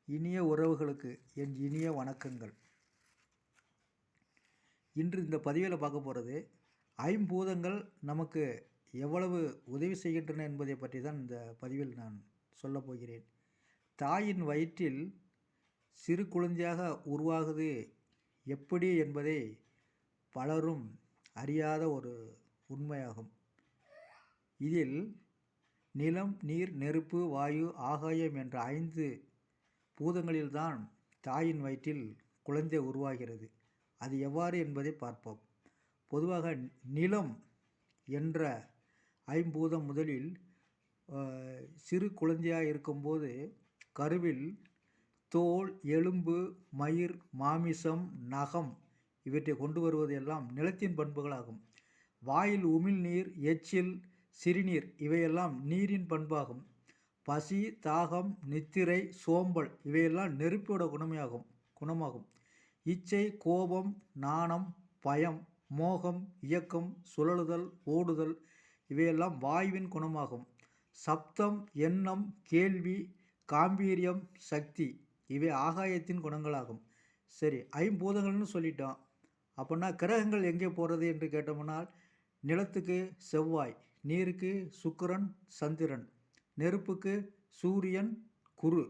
இனிய உறவுகளுக்கு என் இனிய வணக்கங்கள். இன்று இந்த பதிவில் பார்க்க போகிறது ஐம்பூதங்கள் நமக்கு எவ்வளவு உதவி செய்கின்றன என்பதை பற்றி தான் இந்த பதிவில் நான் சொல்லப் போகிறேன். தாயின் வயிற்றில் சிறு குழந்தையாக உருவாகுது எப்படி என்பதை பலரும் அறியாத ஒரு உண்மையாகும். இதில் நிலம், நீர், நெருப்பு, வாயு, ஆகாயம் என்ற 5 பூதங்களில்தான் தாயின் வயிற்றில் குழந்தை உருவாகிறது. அது எவ்வாறு என்பதை பார்ப்போம். பொதுவாக நிலம் என்ற ஐம்பூதம் முதலில் சிறு குழந்தையாக இருக்கும்போது கருவில் தோல், எலும்பு, மயிர், மாமிசம், நகம் இவற்றை கொண்டு வருவது எல்லாம் நிலத்தின் பண்புகளாகும். வாயில் உமிழ்நீர், எச்சில், சிறுநீர் இவையெல்லாம் நீரின் பண்பாகும். பசி, தாகம், நித்திரை, சோம்பல் இவையெல்லாம் நெருப்போட குணமாகும். இச்சை, கோபம், நாணம், பயம், மோகம், இயக்கம், சுழலுதல், ஓடுதல் இவையெல்லாம் வாயுவின் குணமாகும். சப்தம், எண்ணம், கேள்வி, காம்பீரியம், சக்தி இவை ஆகாயத்தின் குணங்களாகும். சரி, ஐம்பூதங்கள்னு சொல்லிட்டோம். அப்படின்னா கிரகங்கள் எங்கே போகிறது என்று கேட்டோம்னால், நிலத்துக்கு செவ்வாய், நீருக்கு சுக்கிரன், சந்திரன், நெருப்புக்கு சூரியன், குரு,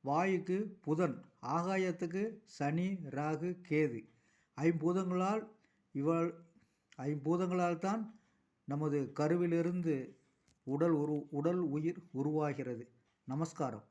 வாயுக்கு புதன், ஆகாயத்துக்கு சனி, ராகு, கேது. ஐம்பூதங்களால் தான் நமது கருவிலிருந்து உடல் உயிர் உருவாகிறது. நமஸ்காரம்.